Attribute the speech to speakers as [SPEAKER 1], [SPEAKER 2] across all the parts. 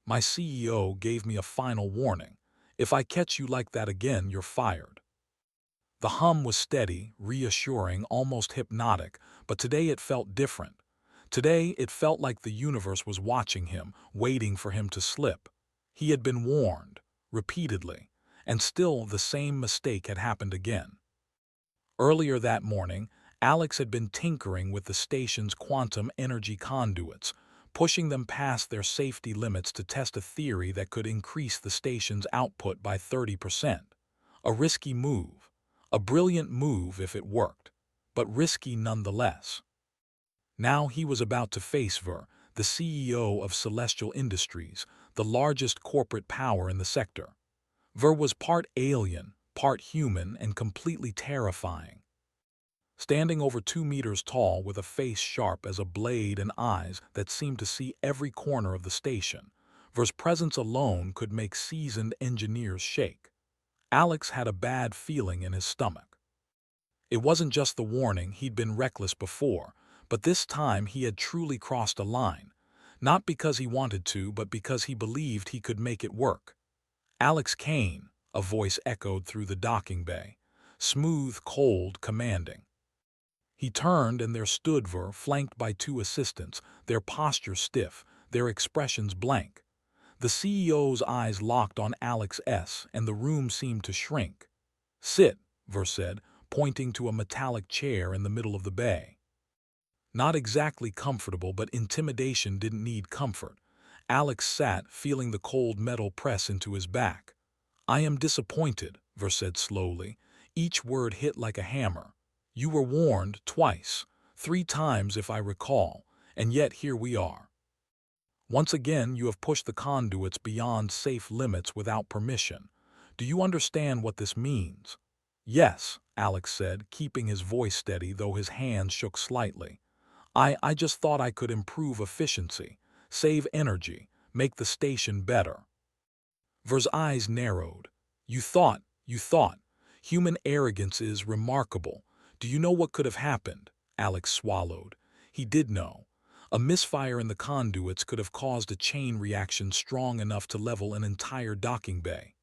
[SPEAKER 1] My CEO gave me a final warning. If I catch you like that again, you're fired. The hum was steady, reassuring, almost hypnotic, but today it felt different. Today it felt like the universe was watching him, waiting for him to slip. He had been warned, repeatedly, and still the same mistake had happened again. Earlier that morning, Alex had been tinkering with the station's quantum energy conduits, pushing them past their safety limits to test a theory that could increase the station's output by 30%. A risky move. A brilliant move if it worked, but risky nonetheless. Now he was about to face Ver, the CEO of Celestial Industries, the largest corporate power in the sector. Ver was part alien, part human, and completely terrifying. Standing over 2 meters tall with a face sharp as a blade and eyes that seemed to see every corner of the station, Ver's presence alone could make seasoned engineers shake. Alex had a bad feeling in his stomach. It wasn't just the warning, he'd been reckless before, but this time he had truly crossed a line, not because he wanted to, but because he believed he could make it work. Alex Kane, a voice echoed through the docking bay, smooth, cold, commanding. He turned and there stood Ver, flanked by two assistants, their posture stiff, their expressions blank. The CEO's eyes locked on Alex S., and the room seemed to shrink. "Sit," Ver said, pointing to a metallic chair in the middle of the bay. Not exactly comfortable, but intimidation didn't need comfort. Alex sat, feeling the cold metal press into his back. "I am disappointed," Ver said slowly. Each word hit like a hammer. "You were warned twice, 3 times if I recall, and yet here we are. Once again you have pushed the conduits beyond safe limits without permission. Do you understand what this means?" "Yes," Alex said, keeping his voice steady though his hands shook slightly. I just thought I could improve efficiency, save energy, make the station better." Ver's eyes narrowed. You thought. Human arrogance is remarkable. Do you know what could have happened?" Alex swallowed. He did know. A misfire in the conduits could have caused a chain reaction strong enough to level an entire docking bay.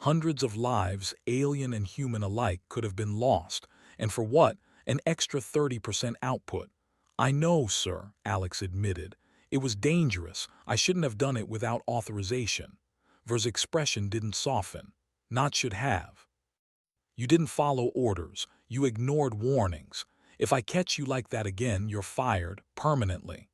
[SPEAKER 1] Hundreds of lives, alien and human alike, could have been lost. And for what? An extra 30% output. "I know, sir," Alex admitted. "It was dangerous. I shouldn't have done it without authorization." Ver's expression didn't soften. "Not should have. You didn't follow orders. You ignored warnings. If I catch you like that again, you're fired, permanently."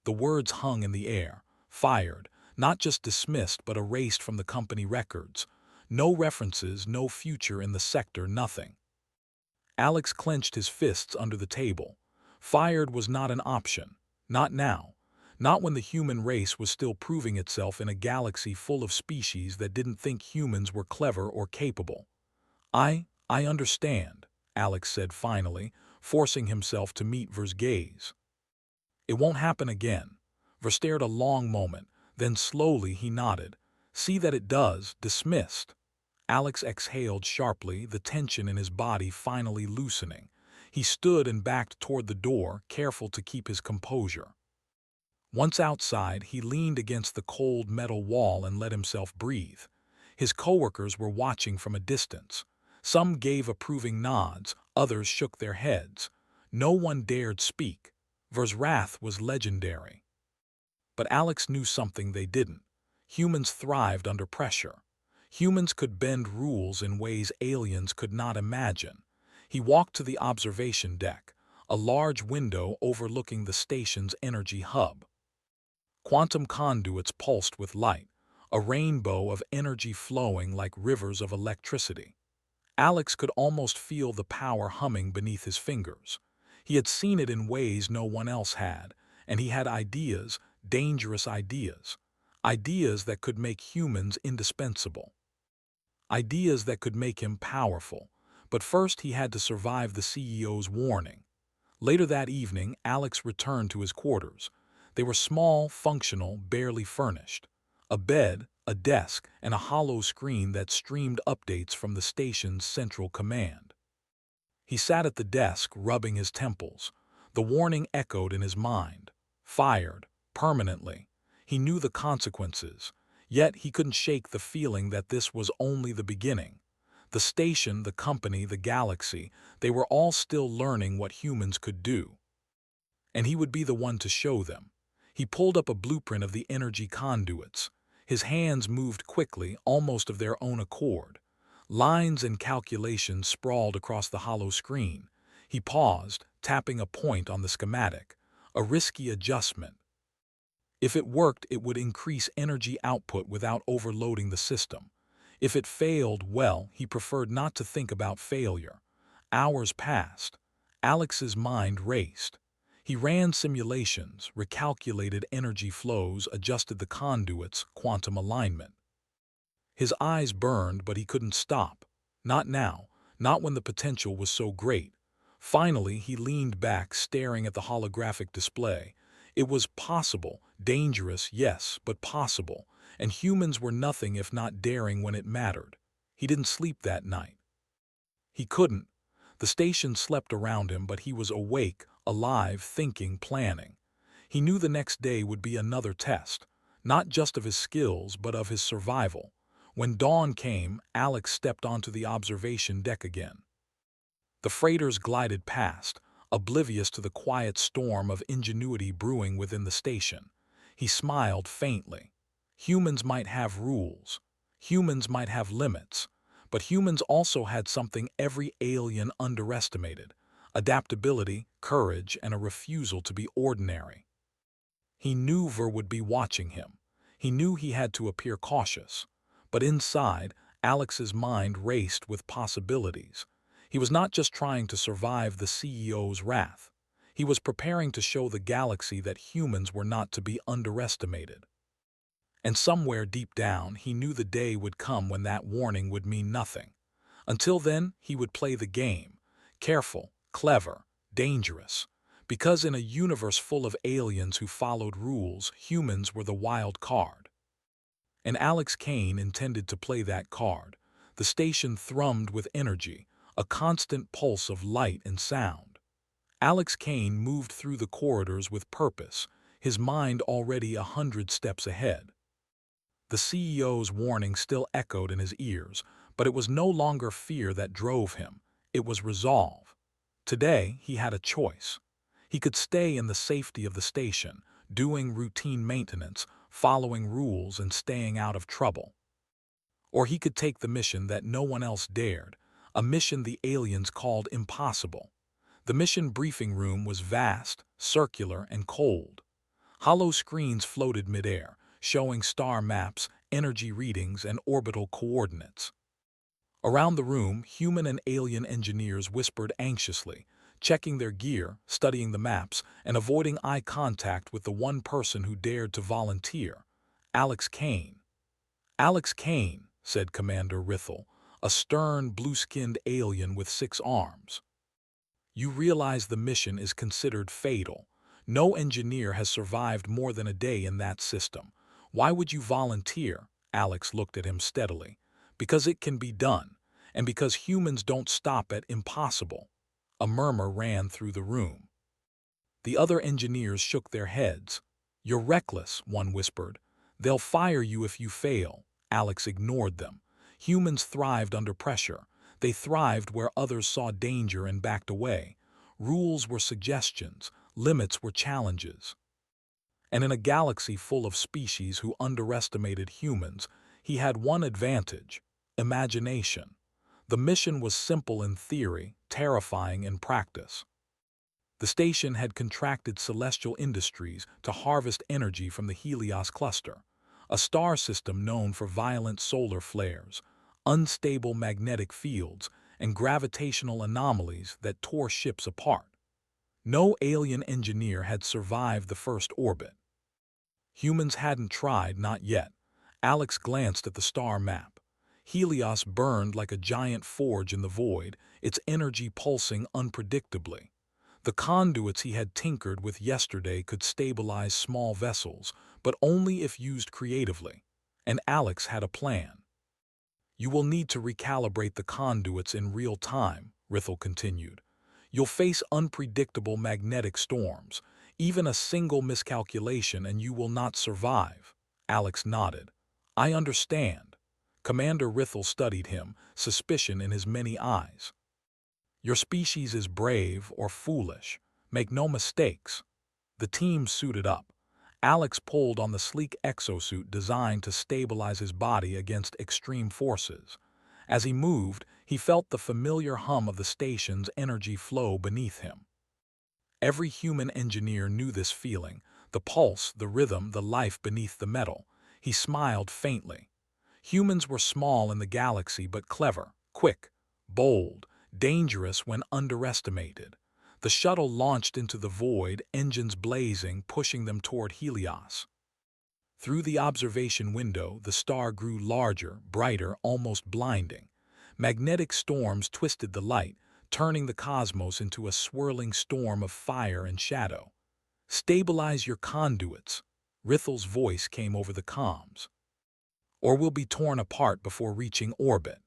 [SPEAKER 1] The words hung in the air. Fired. Not just dismissed, but erased from the company records. No references, no future in the sector, nothing. Alex clenched his fists under the table. Fired was not an option. Not now. Not when the human race was still proving itself in a galaxy full of species that didn't think humans were clever or capable. I understand," Alex said finally, forcing himself to meet Ver's gaze. "It won't happen again." Ver stared a long moment, then slowly he nodded. "See that it does, dismissed." Alex exhaled sharply, the tension in his body finally loosening. He stood and backed toward the door, careful to keep his composure. Once outside, he leaned against the cold metal wall and let himself breathe. His coworkers were watching from a distance. Some gave approving nods, others shook their heads. No one dared speak. Ver's wrath was legendary. But Alex knew something they didn't. Humans thrived under pressure. Humans could bend rules in ways aliens could not imagine. He walked to the observation deck, a large window overlooking the station's energy hub. Quantum conduits pulsed with light, a rainbow of energy flowing like rivers of electricity. Alex could almost feel the power humming beneath his fingers. He had seen it in ways no one else had, and he had ideas, dangerous ideas. Ideas that could make humans indispensable. Ideas that could make him powerful. But first he had to survive the CEO's warning. Later that evening, Alex returned to his quarters. They were small, functional, barely furnished. A bed, a desk, and a hollow screen that streamed updates from the station's central command. He sat at the desk, rubbing his temples. The warning echoed in his mind. Fired, permanently. He knew the consequences, yet he couldn't shake the feeling that this was only the beginning. The station, the company, the galaxy, they were all still learning what humans could do. And he would be the one to show them. He pulled up a blueprint of the energy conduits. His hands moved quickly, almost of their own accord. Lines and calculations sprawled across the hollow screen. He paused, tapping a point on the schematic. A risky adjustment. If it worked, it would increase energy output without overloading the system. If it failed, well, he preferred not to think about failure. Hours passed. Alex's mind raced. He ran simulations, recalculated energy flows, adjusted the conduits, quantum alignment. His eyes burned, but he couldn't stop. Not now, not when the potential was so great. Finally, he leaned back, staring at the holographic display. It was possible, dangerous, yes, but possible, and humans were nothing if not daring when it mattered. He didn't sleep that night. He couldn't. The station slept around him, but he was awake, alive, thinking, planning. He knew the next day would be another test, not just of his skills, but of his survival. When dawn came, Alex stepped onto the observation deck again. The freighters glided past, oblivious to the quiet storm of ingenuity brewing within the station. He smiled faintly. Humans might have rules. Humans might have limits. But humans also had something every alien underestimated: adaptability, courage, and a refusal to be ordinary. He knew Ver would be watching him. He knew he had to appear cautious. But inside, Alex's mind raced with possibilities. He was not just trying to survive the CEO's wrath. He was preparing to show the galaxy that humans were not to be underestimated. And somewhere deep down, he knew the day would come when that warning would mean nothing. Until then, he would play the game. Careful, clever, dangerous. Because in a universe full of aliens who followed rules, humans were the wild card. And Alex Kane intended to play that card. The station thrummed with energy, a constant pulse of light and sound. Alex Kane moved through the corridors with purpose, his mind already 100 steps ahead. The CEO's warning still echoed in his ears, but it was no longer fear that drove him. It was resolve. Today, he had a choice. He could stay in the safety of the station, doing routine maintenance, following rules, and staying out of trouble. Or he could take the mission that no one else dared, a mission the aliens called impossible. The mission briefing room was vast, circular, and cold. Hollow screens floated midair, showing star maps, energy readings, and orbital coordinates. Around the room, human and alien engineers whispered anxiously, checking their gear, studying the maps, and avoiding eye contact with the one person who dared to volunteer: Alex Kane. "Alex Kane," said Commander Rithel, a stern, blue-skinned alien with 6 arms. "You realize the mission is considered fatal. No engineer has survived more than a day in that system. Why would you volunteer?" Alex looked at him steadily. "Because it can be done, and because humans don't stop at impossible." A murmur ran through the room. The other engineers shook their heads. "You're reckless," one whispered. "They'll fire you if you fail." Alex ignored them. Humans thrived under pressure. They thrived where others saw danger and backed away. Rules were suggestions. Limits were challenges. And in a galaxy full of species who underestimated humans, he had one advantage: imagination. The mission was simple in theory, terrifying in practice. The station had contracted Celestial Industries to harvest energy from the Helios cluster, a star system known for violent solar flares, unstable magnetic fields, and gravitational anomalies that tore ships apart. No alien engineer had survived the first orbit. Humans hadn't tried, not yet. Alex glanced at the star map. Helios burned like a giant forge in the void, its energy pulsing unpredictably. The conduits he had tinkered with yesterday could stabilize small vessels, but only if used creatively. And Alex had a plan. "You will need to recalibrate the conduits in real time," Rithel continued. "You'll face unpredictable magnetic storms. Even a single miscalculation and you will not survive. Alex nodded. I understand. Commander Rithel studied him, suspicion in his many eyes. Your species is brave or foolish. Make no mistakes. The team suited up. Alex pulled on the sleek exosuit designed to stabilize his body against extreme forces. As he moved, he felt the familiar hum of the station's energy flow beneath him. Every human engineer knew this feeling, the pulse, the rhythm, the life beneath the metal. He smiled faintly. Humans were small in the galaxy but clever, quick, bold, dangerous when underestimated. The shuttle launched into the void, engines blazing, pushing them toward Helios. Through the observation window, the star grew larger, brighter, almost blinding. Magnetic storms twisted the light, turning the cosmos into a swirling storm of fire and shadow. Stabilize your conduits. Rithel's voice came over the comms. Or we'll be torn apart before reaching orbit.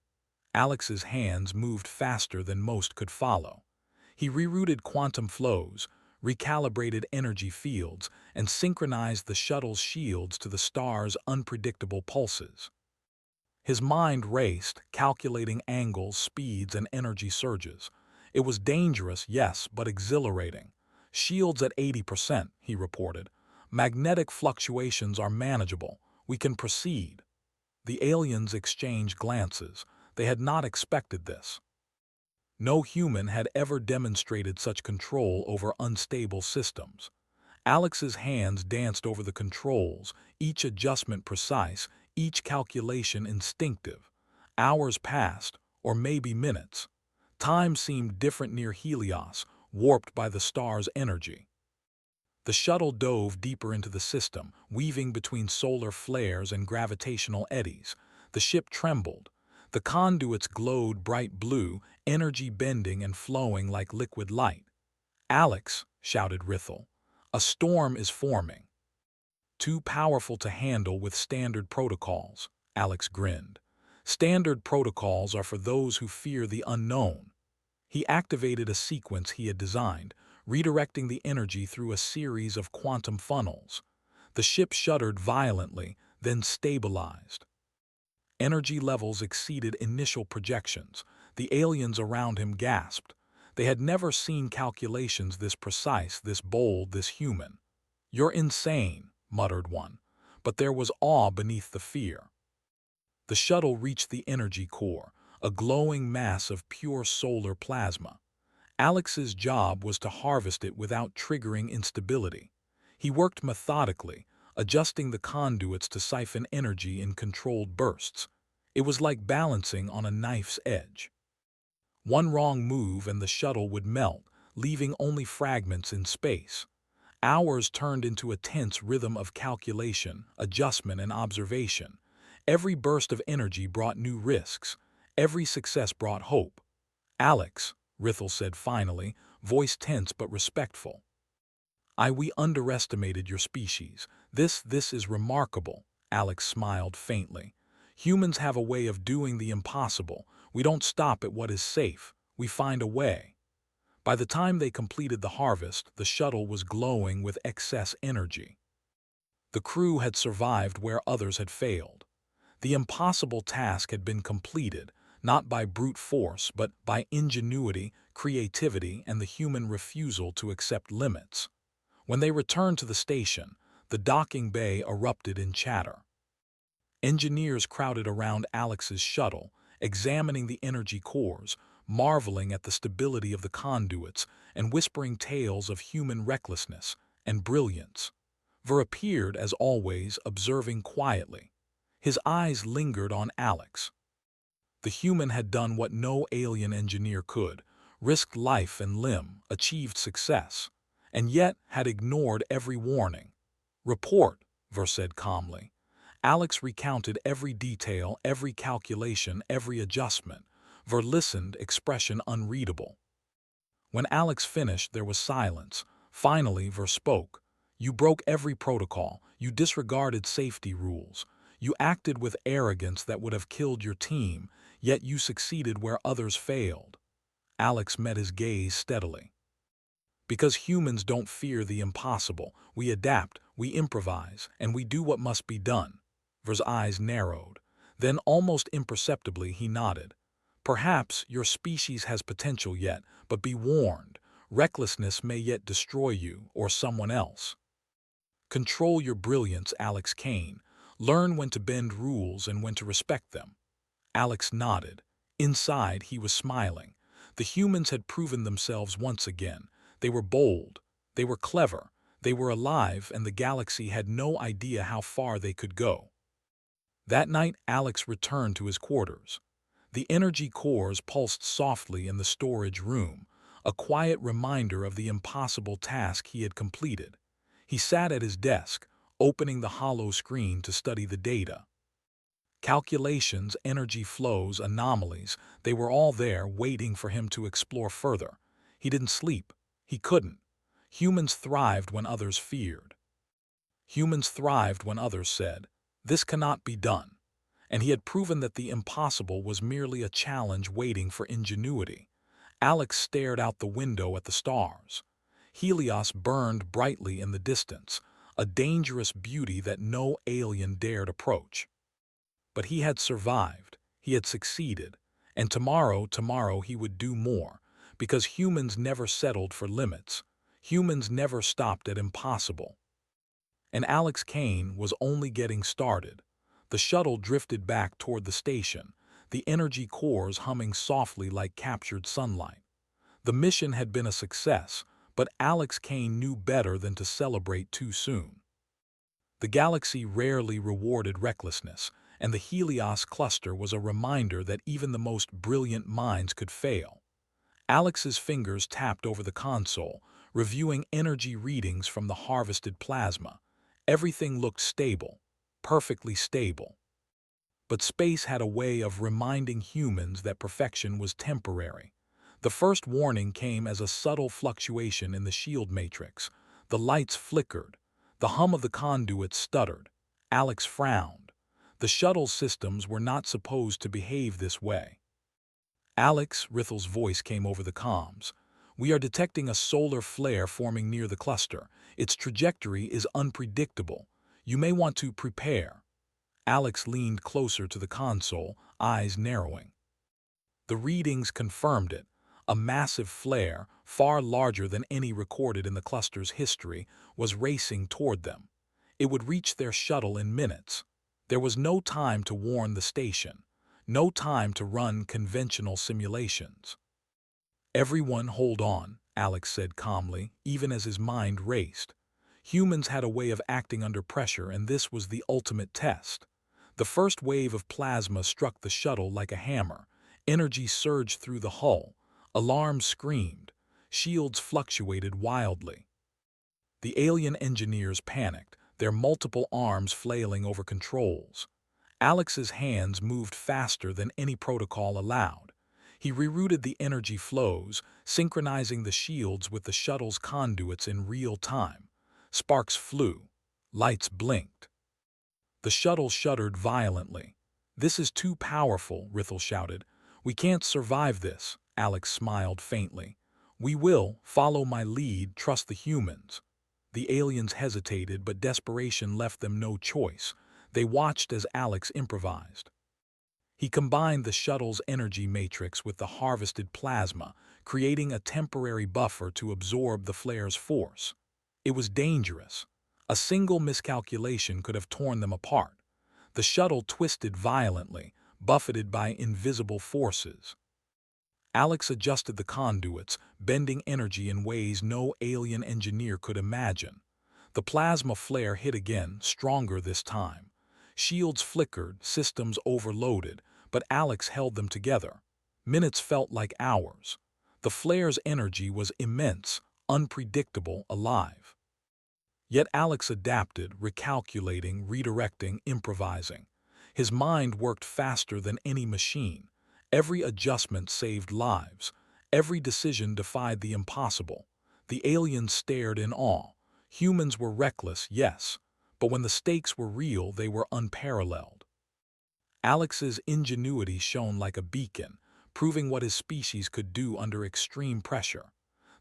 [SPEAKER 1] Alex's hands moved faster than most could follow. He rerouted quantum flows, recalibrated energy fields, and synchronized the shuttle's shields to the star's unpredictable pulses. His mind raced, calculating angles, speeds, and energy surges. It was dangerous, yes, but exhilarating. Shields at 80%, he reported. Magnetic fluctuations are manageable. We can proceed. The aliens exchanged glances. They had not expected this. No human had ever demonstrated such control over unstable systems. Alex's hands danced over the controls, each adjustment precise, each calculation instinctive. Hours passed, or maybe minutes. Time seemed different near Helios, warped by the star's energy. The shuttle dove deeper into the system, weaving between solar flares and gravitational eddies. The ship trembled. The conduits glowed bright blue, energy bending and flowing like liquid light. Alex, shouted Rithel, a storm is forming. Too powerful to handle with standard protocols, Alex grinned. Standard protocols are for those who fear the unknown. He activated a sequence he had designed, redirecting the energy through a series of quantum funnels. The ship shuddered violently, then stabilized. Energy levels exceeded initial projections. The aliens around him gasped. They had never seen calculations this precise, this bold, this human. You're insane, muttered one. But there was awe beneath the fear. The shuttle reached the energy core, a glowing mass of pure solar plasma. Alex's job was to harvest it without triggering instability. He worked methodically, adjusting the conduits to siphon energy in controlled bursts. It was like balancing on a knife's edge. One wrong move and the shuttle would melt, leaving only fragments in space. Hours turned into a tense rhythm of calculation, adjustment, and observation. Every burst of energy brought new risks. Every success brought hope. Alex, Rithel said finally, voice tense but respectful. We underestimated your species. This is remarkable. Alex smiled faintly. Humans have a way of doing the impossible. We don't stop at what is safe. We find a way. By the time they completed the harvest, the shuttle was glowing with excess energy. The crew had survived where others had failed. The impossible task had been completed, not by brute force, but by ingenuity, creativity, and the human refusal to accept limits. When they returned to the station, the docking bay erupted in chatter. Engineers crowded around Alex's shuttle, examining the energy cores, marveling at the stability of the conduits, and whispering tales of human recklessness and brilliance. Ver appeared, as always, observing quietly. His eyes lingered on Alex. The human had done what no alien engineer could, risked life and limb, achieved success, and yet had ignored every warning. Report, Ver said calmly. Alex recounted every detail, every calculation, every adjustment. Ver listened, expression unreadable. When Alex finished, there was silence. Finally, Ver spoke. You broke every protocol. You disregarded safety rules. You acted with arrogance that would have killed your team, yet you succeeded where others failed. Alex met his gaze steadily. Because humans don't fear the impossible, we adapt, we improvise, and we do what must be done. Ver's eyes narrowed. Then, almost imperceptibly, he nodded. Perhaps your species has potential yet, but be warned, recklessness may yet destroy you or someone else. Control your brilliance, Alex Kane. Learn when to bend rules and when to respect them. Alex nodded. Inside, he was smiling. The humans had proven themselves once again. They were bold. They were clever. They were alive, and the galaxy had no idea how far they could go. That night, Alex returned to his quarters. The energy cores pulsed softly in the storage room, a quiet reminder of the impossible task he had completed. He sat at his desk, opening the hollow screen to study the data. Calculations, energy flows, anomalies, they were all there waiting for him to explore further. He didn't sleep. He couldn't. Humans thrived when others feared. Humans thrived when others said, "This cannot be done." And he had proven that the impossible was merely a challenge waiting for ingenuity. Alex stared out the window at the stars. Helios burned brightly in the distance, a dangerous beauty that no alien dared approach. But he had survived, he had succeeded, and tomorrow he would do more, because humans never settled for limits. Humans never stopped at impossible. And Alex Kane was only getting started. The shuttle drifted back toward the station, the energy cores humming softly like captured sunlight. The mission had been a success, but Alex Kane knew better than to celebrate too soon. The galaxy rarely rewarded recklessness, and the Helios cluster was a reminder that even the most brilliant minds could fail. Alex's fingers tapped over the console, reviewing energy readings from the harvested plasma. Everything looked stable, perfectly stable. But space had a way of reminding humans that perfection was temporary. The first warning came as a subtle fluctuation in the shield matrix. The lights flickered. The hum of the conduit stuttered. Alex frowned. The shuttle systems were not supposed to behave this way. "Alex," Rithel's voice came over the comms. "We are detecting a solar flare forming near the cluster. Its trajectory is unpredictable. You may want to prepare." Alex leaned closer to the console, eyes narrowing. The readings confirmed it. A massive flare, far larger than any recorded in the cluster's history, was racing toward them. It would reach their shuttle in minutes. There was no time to warn the station, no time to run conventional simulations. "Everyone hold on," Alex said calmly, even as his mind raced. Humans had a way of acting under pressure, and this was the ultimate test. The first wave of plasma struck the shuttle like a hammer. Energy surged through the hull. Alarms screamed. Shields fluctuated wildly. The alien engineers panicked, their multiple arms flailing over controls. Alex's hands moved faster than any protocol allowed. He rerouted the energy flows, synchronizing the shields with the shuttle's conduits in real time. Sparks flew. Lights blinked. The shuttle shuddered violently. "This is too powerful," Rithel shouted. "We can't survive this." Alex smiled faintly. "We will. Follow my lead. Trust the humans." The aliens hesitated, but desperation left them no choice. They watched as Alex improvised. He combined the shuttle's energy matrix with the harvested plasma, creating a temporary buffer to absorb the flare's force. It was dangerous. A single miscalculation could have torn them apart. The shuttle twisted violently, buffeted by invisible forces. Alex adjusted the conduits, bending energy in ways no alien engineer could imagine. The plasma flare hit again, stronger this time. Shields flickered, systems overloaded, but Alex held them together. Minutes felt like hours. The flare's energy was immense, unpredictable, alive. Yet Alex adapted, recalculating, redirecting, improvising. His mind worked faster than any machine. Every adjustment saved lives. Every decision defied the impossible. The aliens stared in awe. Humans were reckless, yes, but when the stakes were real, they were unparalleled. Alex's ingenuity shone like a beacon, proving what his species could do under extreme pressure.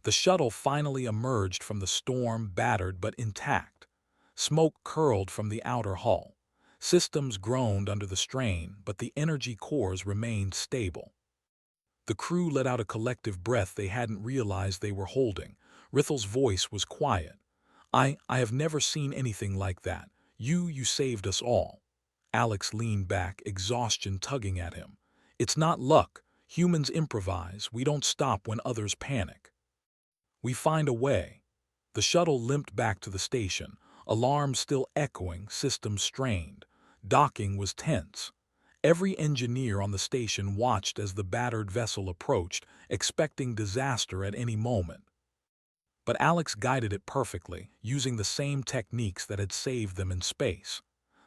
[SPEAKER 1] The shuttle finally emerged from the storm, battered but intact. Smoke curled from the outer hull. Systems groaned under the strain, but the energy cores remained stable. The crew let out a collective breath they hadn't realized they were holding. Rithel's voice was quiet. I have never seen anything like that. You saved us all." Alex leaned back, exhaustion tugging at him. "It's not luck. Humans improvise. We don't stop when others panic. We find a way." The shuttle limped back to the station, alarms still echoing, systems strained. Docking was tense. Every engineer on the station watched as the battered vessel approached, expecting disaster at any moment. But Alex guided it perfectly, using the same techniques that had saved them in space.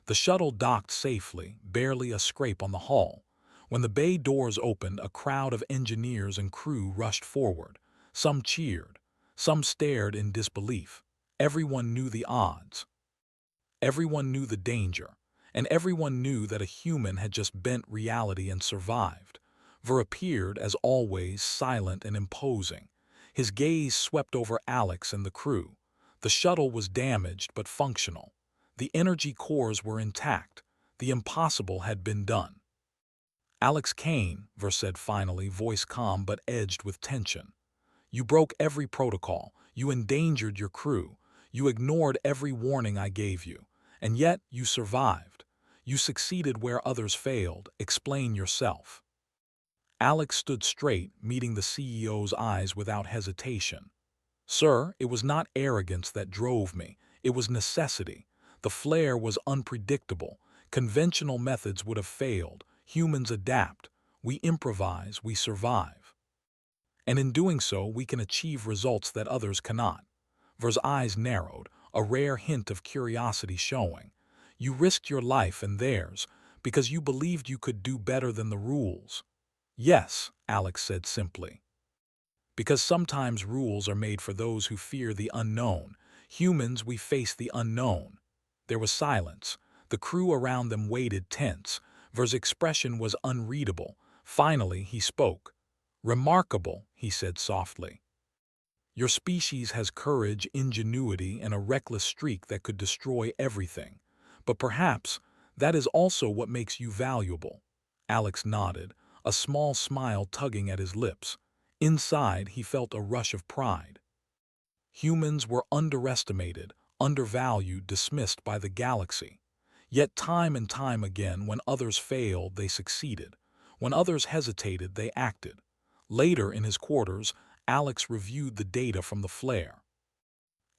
[SPEAKER 1] The shuttle docked safely, barely a scrape on the hull. When the bay doors opened, a crowd of engineers and crew rushed forward. Some cheered, some stared in disbelief. Everyone knew the odds. Everyone knew the danger. And everyone knew that a human had just bent reality and survived. Ver appeared, as always, silent and imposing. His gaze swept over Alex and the crew. The shuttle was damaged but functional. The energy cores were intact. The impossible had been done. "Alex Kane," Ver said finally, voice calm but edged with tension. "You broke every protocol. You endangered your crew. You ignored every warning I gave you. And yet you survived. You succeeded where others failed. Explain yourself." Alex stood straight, meeting the CEO's eyes without hesitation. "Sir, it was not arrogance that drove me. It was necessity. The flare was unpredictable. Conventional methods would have failed. Humans adapt. We improvise. We survive. And in doing so, we can achieve results that others cannot." Ver's eyes narrowed, a rare hint of curiosity showing. "You risked your life and theirs because you believed you could do better than the rules." "Yes," Alex said simply. "Because sometimes rules are made for those who fear the unknown. Humans, we face the unknown." There was silence. The crew around them waited tense. Ver's expression was unreadable. Finally, he spoke. "Remarkable," he said softly. "Your species has courage, ingenuity, and a reckless streak that could destroy everything. But perhaps that is also what makes you valuable." Alex nodded, a small smile tugging at his lips. Inside, he felt a rush of pride. Humans were underestimated, undervalued, dismissed by the galaxy. Yet time and time again, when others failed, they succeeded. When others hesitated, they acted. Later, in his quarters, Alex reviewed the data from the flare.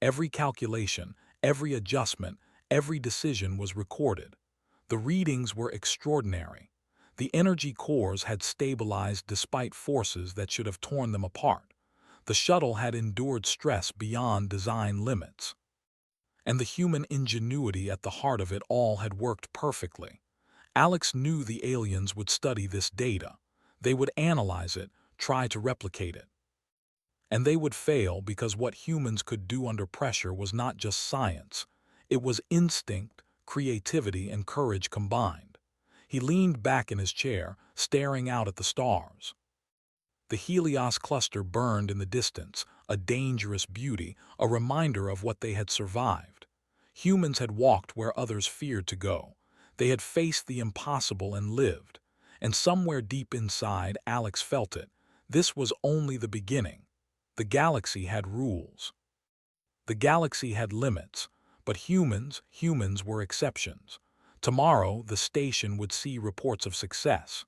[SPEAKER 1] Every calculation, every adjustment, every decision was recorded. The readings were extraordinary. The energy cores had stabilized despite forces that should have torn them apart. The shuttle had endured stress beyond design limits. And the human ingenuity at the heart of it all had worked perfectly. Alex knew the aliens would study this data. They would analyze it, try to replicate it. And they would fail because what humans could do under pressure was not just science. It was instinct, creativity, and courage combined. He leaned back in his chair, staring out at the stars. The Helios cluster burned in the distance, a dangerous beauty, a reminder of what they had survived. Humans had walked where others feared to go. They had faced the impossible and lived. And somewhere deep inside, Alex felt it. This was only the beginning. The galaxy had rules. The galaxy had limits, but humans were exceptions. Tomorrow, the station would see reports of success.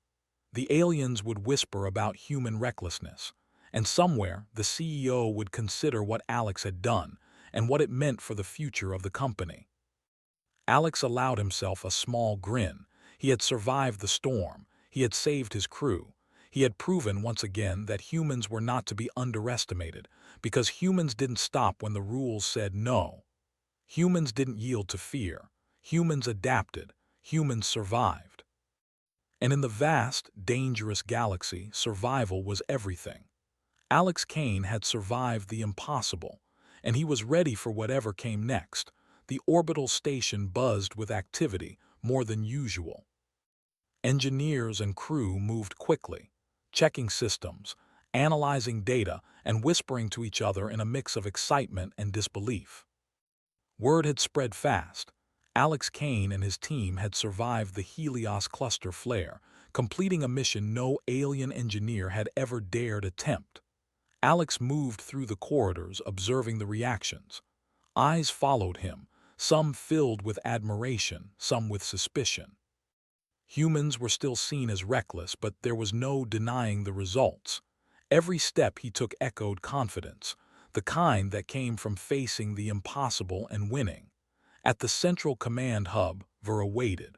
[SPEAKER 1] The aliens would whisper about human recklessness. And somewhere, the CEO would consider what Alex had done and what it meant for the future of the company. Alex allowed himself a small grin. He had survived the storm. He had saved his crew. He had proven once again that humans were not to be underestimated, because humans didn't stop when the rules said no. Humans didn't yield to fear. Humans adapted. Humans survived. And in the vast, dangerous galaxy, survival was everything. Alex Kane had survived the impossible, and he was ready for whatever came next. The orbital station buzzed with activity, more than usual. Engineers and crew moved quickly, checking systems, analyzing data and whispering to each other in a mix of excitement and disbelief. Word had spread fast. Alex Kane and his team had survived the Helios cluster flare, completing a mission no alien engineer had ever dared attempt. Alex moved through the corridors, observing the reactions. Eyes followed him, some filled with admiration, some with suspicion. Humans were still seen as reckless, but there was no denying the results. Every step he took echoed confidence, the kind that came from facing the impossible and winning. At the central command hub, Vera waited.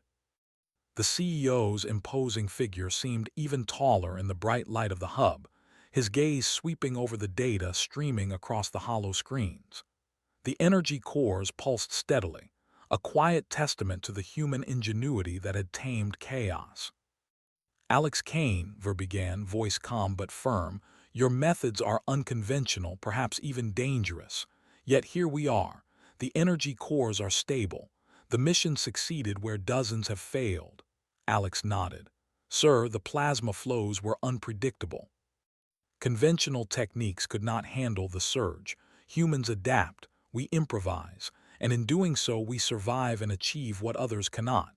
[SPEAKER 1] The CEO's imposing figure seemed even taller in the bright light of the hub, his gaze sweeping over the data streaming across the hollow screens. The energy cores pulsed steadily, a quiet testament to the human ingenuity that had tamed chaos. Alex Kane, Ver began, voice calm but firm, your methods are unconventional, perhaps even dangerous. Yet here we are. The energy cores are stable. The mission succeeded where dozens have failed. Alex nodded. Sir, the plasma flows were unpredictable. Conventional techniques could not handle the surge. Humans adapt, we improvise, and in doing so we survive and achieve what others cannot.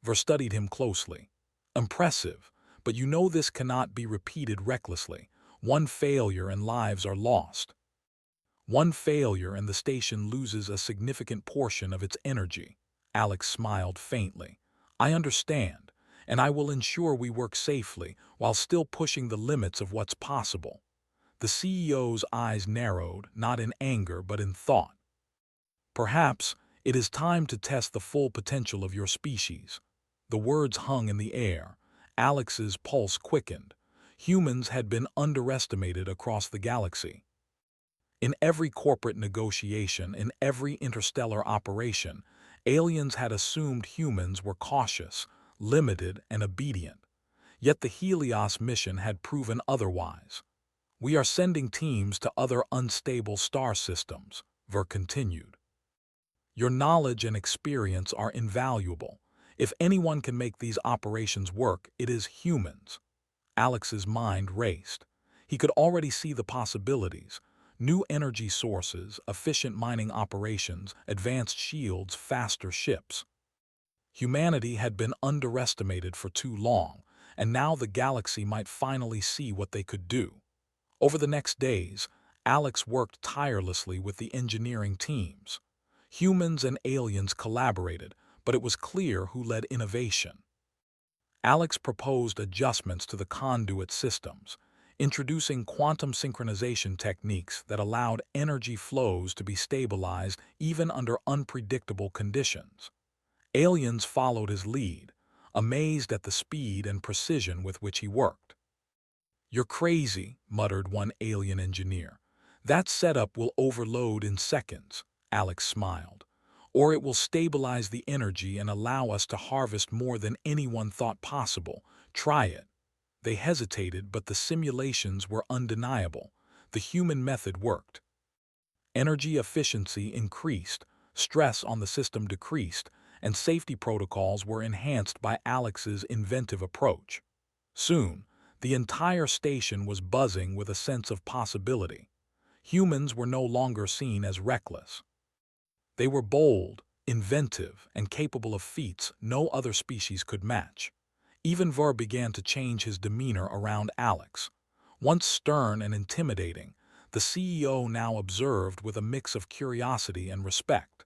[SPEAKER 1] Ver studied him closely. Impressive, but you know this cannot be repeated recklessly. One failure and lives are lost. One failure and the station loses a significant portion of its energy. Alex smiled faintly. I understand, and I will ensure we work safely while still pushing the limits of what's possible. The CEO's eyes narrowed, not in anger but in thought. Perhaps it is time to test the full potential of your species. The words hung in the air. Alex's pulse quickened. Humans had been underestimated across the galaxy. In every corporate negotiation, in every interstellar operation, aliens had assumed humans were cautious, limited, and obedient. Yet the Helios mission had proven otherwise. We are sending teams to other unstable star systems, Ver continued. Your knowledge and experience are invaluable. If anyone can make these operations work, it is humans. Alex's mind raced. He could already see the possibilities. New energy sources, efficient mining operations, advanced shields, faster ships. Humanity had been underestimated for too long, and now the galaxy might finally see what they could do. Over the next days, Alex worked tirelessly with the engineering teams. Humans and aliens collaborated, but it was clear who led innovation. Alex proposed adjustments to the conduit systems, introducing quantum synchronization techniques that allowed energy flows to be stabilized even under unpredictable conditions. Aliens followed his lead, amazed at the speed and precision with which he worked. You're crazy, muttered one alien engineer. That setup will overload in seconds, Alex smiled. Or it will stabilize the energy and allow us to harvest more than anyone thought possible. Try it. They hesitated, but the simulations were undeniable. The human method worked. Energy efficiency increased, stress on the system decreased, and safety protocols were enhanced by Alex's inventive approach. Soon, the entire station was buzzing with a sense of possibility. Humans were no longer seen as reckless. They were bold, inventive, and capable of feats no other species could match. Even Ver began to change his demeanor around Alex. Once stern and intimidating, the CEO now observed with a mix of curiosity and respect.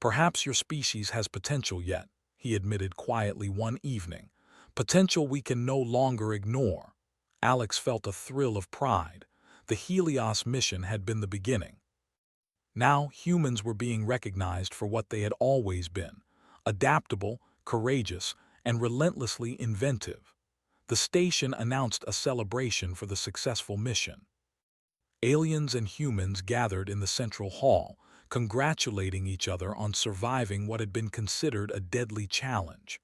[SPEAKER 1] Perhaps your species has potential yet, he admitted quietly one evening. Potential we can no longer ignore. Alex felt a thrill of pride. The Helios mission had been the beginning. Now humans were being recognized for what they had always been: adaptable, courageous, and relentlessly inventive. The station announced a celebration for the successful mission. Aliens and humans gathered in the central hall, congratulating each other on surviving what had been considered a deadly challenge.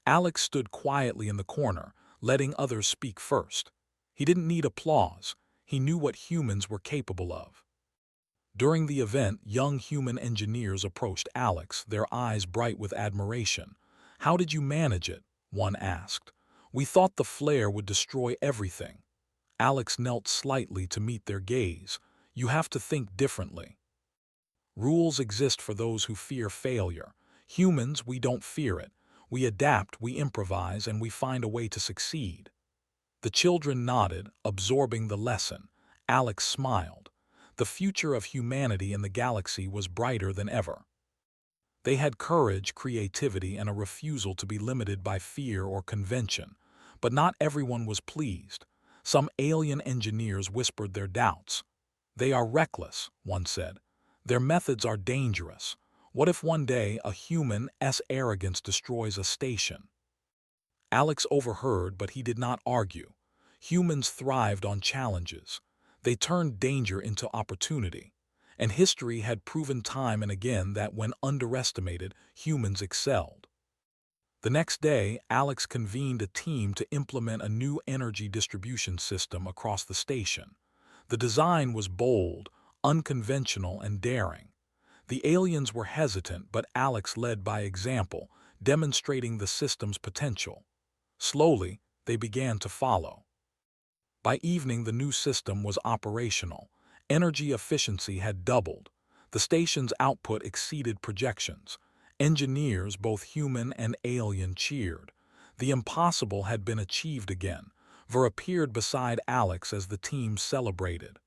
[SPEAKER 1] Alex stood quietly in the corner, letting others speak first. He didn't need applause. He knew what humans were capable of. During the event, young human engineers approached Alex, their eyes bright with admiration. How did you manage it? One asked. We thought the flare would destroy everything. Alex knelt slightly to meet their gaze. You have to think differently. Rules exist for those who fear failure. Humans, we don't fear it. We adapt, we improvise, and we find a way to succeed. The children nodded, absorbing the lesson. Alex smiled. The future of humanity in the galaxy was brighter than ever. They had courage, creativity, and a refusal to be limited by fear or convention. But not everyone was pleased. Some alien engineers whispered their doubts. They are reckless, one said. Their methods are dangerous. What if one day a human's arrogance destroys a station? Alex overheard, but he did not argue. Humans thrived on challenges. They turned danger into opportunity. And history had proven time and again that when underestimated, humans excelled. The next day, Alex convened a team to implement a new energy distribution system across the station. The design was bold, unconventional, and daring. The aliens were hesitant, but Alex led by example, demonstrating the system's potential. Slowly, they began to follow. By evening, the new system was operational. Energy efficiency had doubled. The station's output exceeded projections. Engineers, both human and alien, cheered. The impossible had been achieved again. Ver appeared beside Alex as the team celebrated.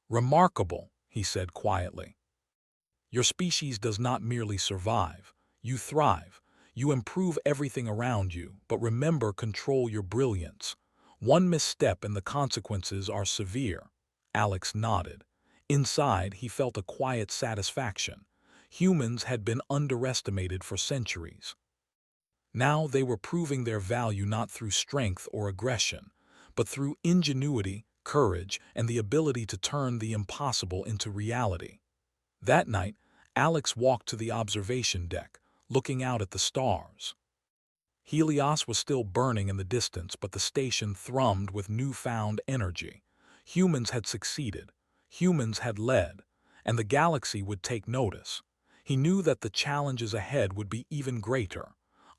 [SPEAKER 1] Remarkable, he said quietly. Your species does not merely survive. You thrive. You improve everything around you, but remember, control your brilliance. One misstep and the consequences are severe. Alex nodded. Inside, he felt a quiet satisfaction. Humans had been underestimated for centuries. Now they were proving their value not through strength or aggression, but through ingenuity, courage, and the ability to turn the impossible into reality. That night, Alex walked to the observation deck, looking out at the stars. Helios was still burning in the distance, but the station thrummed with newfound energy. Humans had succeeded. Humans had led. And the galaxy would take notice. He knew that the challenges ahead would be even greater.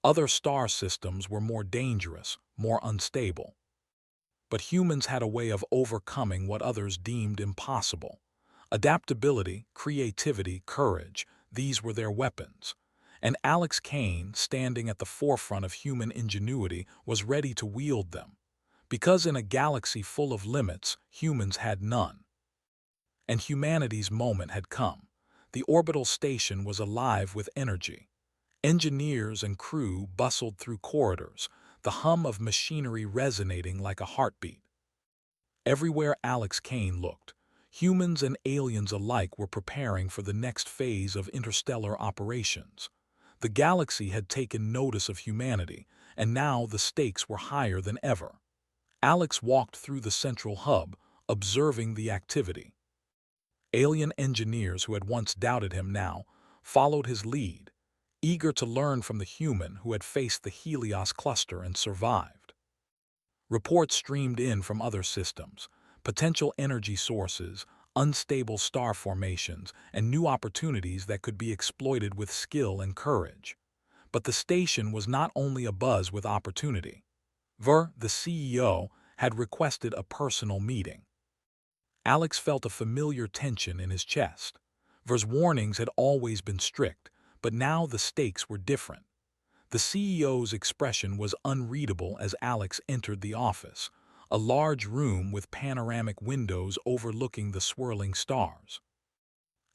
[SPEAKER 1] Other star systems were more dangerous, more unstable. But humans had a way of overcoming what others deemed impossible. Adaptability, creativity, courage, these were their weapons. And Alex Kane, standing at the forefront of human ingenuity, was ready to wield them. Because in a galaxy full of limits, humans had none. And humanity's moment had come. The orbital station was alive with energy. Engineers and crew bustled through corridors, the hum of machinery resonating like a heartbeat. Everywhere Alex Kane looked, humans and aliens alike were preparing for the next phase of interstellar operations. The galaxy had taken notice of humanity, and now the stakes were higher than ever. Alex walked through the central hub, observing the activity. Alien engineers who had once doubted him now followed his lead, eager to learn from the human who had faced the Helios cluster and survived. Reports streamed in from other systems, potential energy sources, unstable star formations, and new opportunities that could be exploited with skill and courage. But the station was not only abuzz with opportunity. Ver, the CEO, had requested a personal meeting. Alex felt a familiar tension in his chest. Ver's warnings had always been strict, but now the stakes were different. The CEO's expression was unreadable as Alex entered the office, a large room with panoramic windows overlooking the swirling stars.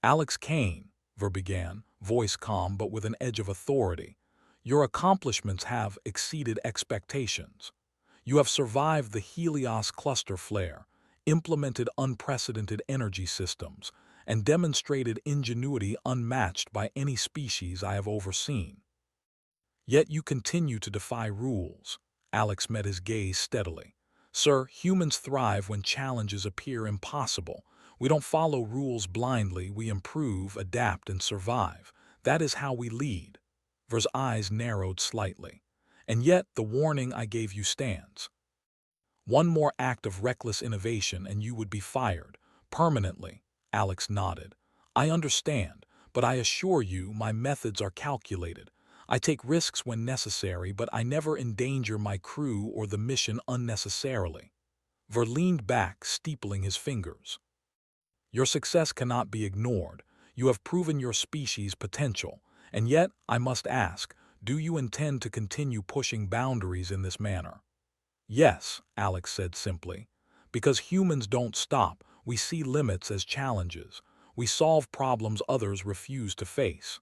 [SPEAKER 1] Alex Kane, Ver began, voice calm but with an edge of authority, your accomplishments have exceeded expectations. You have survived the Helios cluster flare, implemented unprecedented energy systems, and demonstrated ingenuity unmatched by any species I have overseen. Yet you continue to defy rules. Alex met his gaze steadily. Sir, humans thrive when challenges appear impossible. We don't follow rules blindly, we improve, adapt, and survive. That is how we lead. Ver's eyes narrowed slightly. And yet the warning I gave you stands. One more act of reckless innovation and you would be fired. Permanently. Alex nodded. I understand, but I assure you my methods are calculated. I take risks when necessary, but I never endanger my crew or the mission unnecessarily. Ver leaned back, steepling his fingers. Your success cannot be ignored. You have proven your species' potential. And yet, I must ask, do you intend to continue pushing boundaries in this manner? Yes, Alex said simply. Because humans don't stop, we see limits as challenges. We solve problems others refuse to face.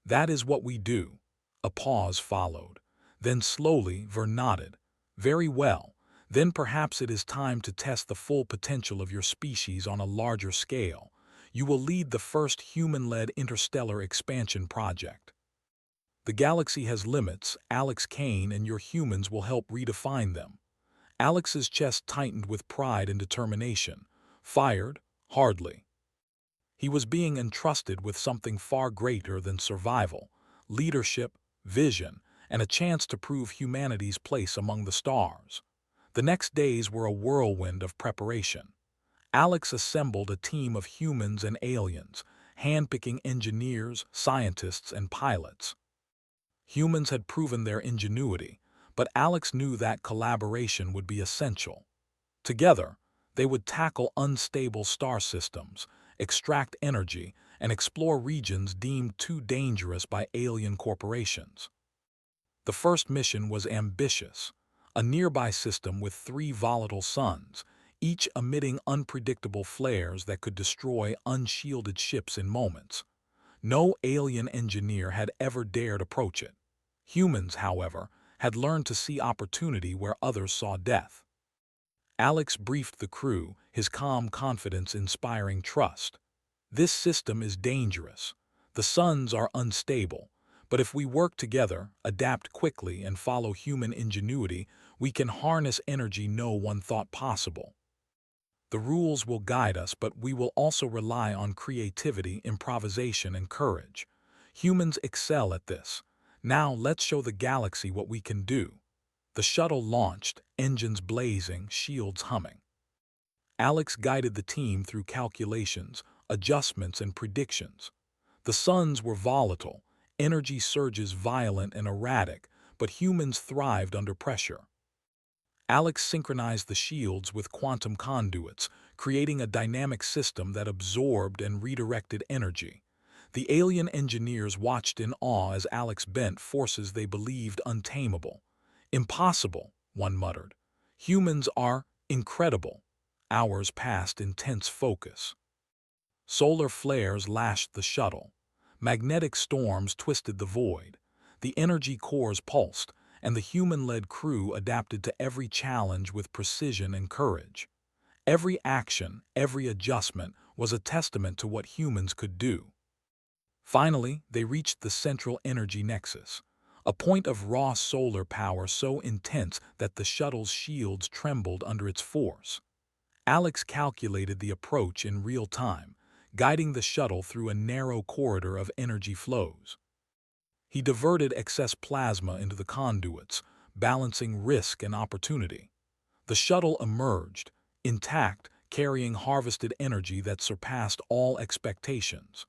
[SPEAKER 1] That is what we do. A pause followed. Then slowly, Ver nodded. Very well. Then perhaps it is time to test the full potential of your species on a larger scale. You will lead the first human-led interstellar expansion project. The galaxy has limits. Alex Kane and your humans will help redefine them. Alex's chest tightened with pride and determination. Fired? Hardly. He was being entrusted with something far greater than survival: leadership, vision, and a chance to prove humanity's place among the stars. The next days were a whirlwind of preparation. Alex assembled a team of humans and aliens, handpicking engineers, scientists, and pilots. Humans had proven their ingenuity, but Alex knew that collaboration would be essential. Together, they would tackle unstable star systems, extract energy, and explore regions deemed too dangerous by alien corporations. The first mission was ambitious: a nearby system with 3 volatile suns, each emitting unpredictable flares that could destroy unshielded ships in moments. No alien engineer had ever dared approach it. Humans, however, had learned to see opportunity where others saw death. Alex briefed the crew, his calm confidence inspiring trust. This system is dangerous. The suns are unstable, but if we work together, adapt quickly, and follow human ingenuity, we can harness energy no one thought possible. The rules will guide us, but we will also rely on creativity, improvisation, and courage. Humans excel at this. Now let's show the galaxy what we can do. The shuttle launched, engines blazing, shields humming. Alex guided the team through calculations, adjustments, and predictions. The suns were volatile, energy surges violent and erratic, but humans thrived under pressure. Alex synchronized the shields with quantum conduits, creating a dynamic system that absorbed and redirected energy. The alien engineers watched in awe as Alex bent forces they believed untamable. Impossible, one muttered. Humans are incredible. Hours passed in tense focus. Solar flares lashed the shuttle. Magnetic storms twisted the void. The energy cores pulsed, and the human-led crew adapted to every challenge with precision and courage. Every action, every adjustment was a testament to what humans could do. Finally, they reached the central energy nexus, a point of raw solar power so intense that the shuttle's shields trembled under its force. Alex calculated the approach in real time, guiding the shuttle through a narrow corridor of energy flows. He diverted excess plasma into the conduits, balancing risk and opportunity. The shuttle emerged, intact, carrying harvested energy that surpassed all expectations.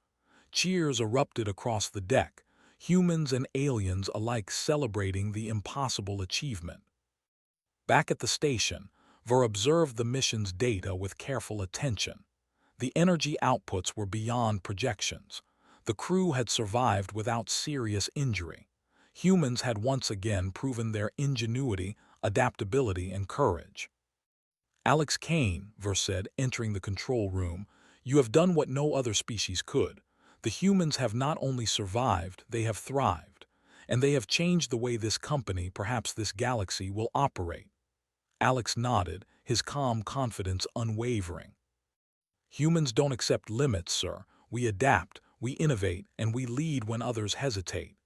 [SPEAKER 1] Cheers erupted across the deck, humans and aliens alike celebrating the impossible achievement. Back at the station, Ver observed the mission's data with careful attention. The energy outputs were beyond projections. The crew had survived without serious injury. Humans had once again proven their ingenuity, adaptability, and courage. Alex Kane, Ver said, entering the control room, you have done what no other species could. The humans have not only survived, they have thrived. And they have changed the way this company, perhaps this galaxy, will operate. Alex nodded, his calm confidence unwavering. Humans don't accept limits, sir. We adapt, we innovate, and we lead when others hesitate.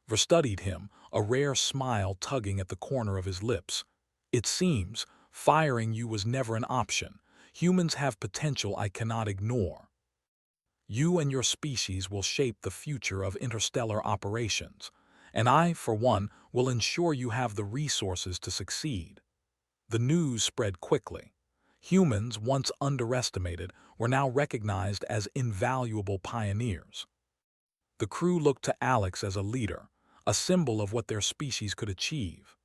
[SPEAKER 1] Ver studied him, a rare smile tugging at the corner of his lips. It seems, firing you was never an option. Humans have potential I cannot ignore. You and your species will shape the future of interstellar operations, and I, for one, will ensure you have the resources to succeed. The news spread quickly. Humans, once underestimated, were now recognized as invaluable pioneers. The crew looked to Alex as a leader, a symbol of what their species could achieve.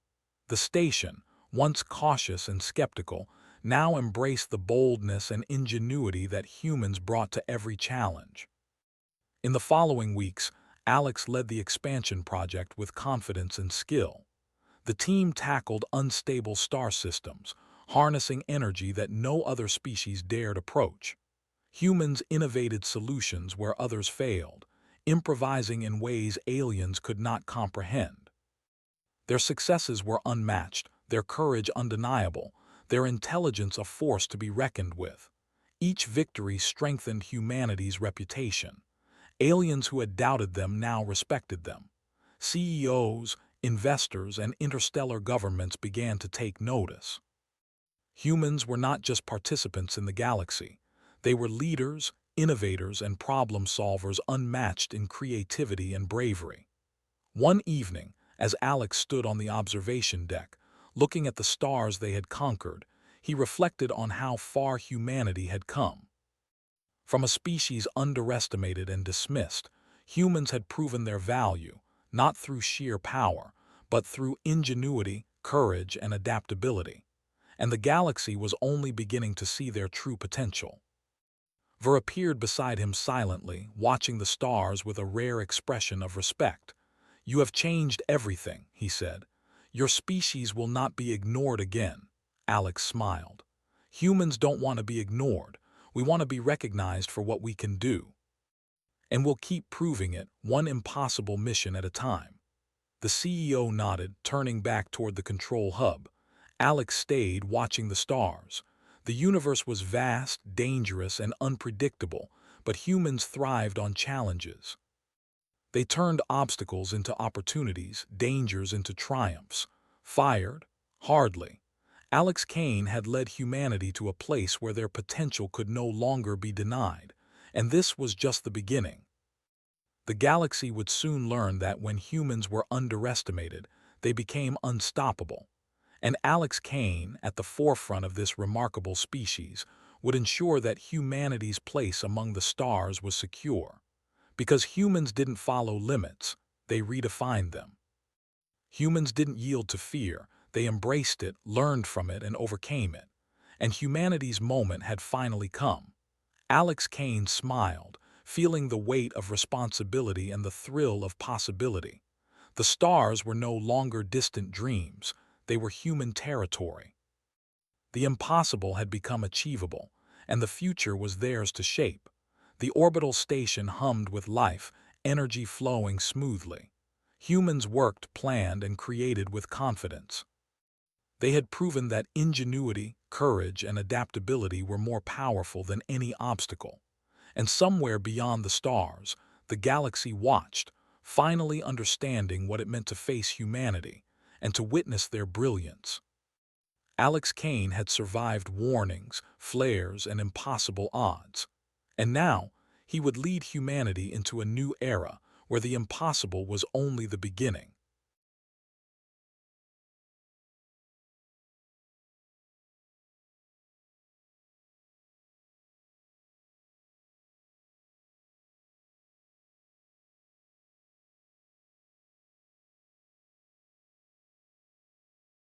[SPEAKER 1] The station, once cautious and skeptical, now embraced the boldness and ingenuity that humans brought to every challenge. In the following weeks, Alex led the expansion project with confidence and skill. The team tackled unstable star systems, harnessing energy that no other species dared approach. Humans innovated solutions where others failed, improvising in ways aliens could not comprehend. Their successes were unmatched, their courage undeniable, their intelligence a force to be reckoned with. Each victory strengthened humanity's reputation. Aliens who had doubted them now respected them. CEOs, investors, and interstellar governments began to take notice. Humans were not just participants in the galaxy. They were leaders, innovators, and problem solvers unmatched in creativity and bravery. One evening, as Alex stood on the observation deck, looking at the stars they had conquered, he reflected on how far humanity had come. From a species underestimated and dismissed, humans had proven their value, not through sheer power, but through ingenuity, courage, and adaptability. And the galaxy was only beginning to see their true potential. Ver appeared beside him silently, watching the stars with a rare expression of respect. "You have changed everything," he said. "Your species will not be ignored again." Alex smiled. "Humans don't want to be ignored. We want to be recognized for what we can do. And we'll keep proving it, one impossible mission at a time." The CEO nodded, turning back toward the control hub. Alex stayed, watching the stars. The universe was vast, dangerous, and unpredictable, but humans thrived on challenges. They turned obstacles into opportunities, dangers into triumphs. Fired? Hardly. Alex Kane had led humanity to a place where their potential could no longer be denied, and this was just the beginning. The galaxy would soon learn that when humans were underestimated, they became unstoppable. And Alex Kane, at the forefront of this remarkable species, would ensure that humanity's place among the stars was secure. Because humans didn't follow limits, they redefined them. Humans didn't yield to fear, they embraced it, learned from it, and overcame it. And humanity's moment had finally come. Alex Kane smiled, feeling the weight of responsibility and the thrill of possibility. The stars were no longer distant dreams, they were human territory. The impossible had become achievable, and the future was theirs to shape. The orbital station hummed with life, energy flowing smoothly. Humans worked, planned, and created with confidence. They had proven that ingenuity, courage, and adaptability were more powerful than any obstacle. And somewhere beyond the stars, the galaxy watched, finally understanding what it meant to face humanity and to witness their brilliance. Alex Kane had survived warnings, flares, and impossible odds. And now, he would lead humanity into a new era where the impossible was only the beginning.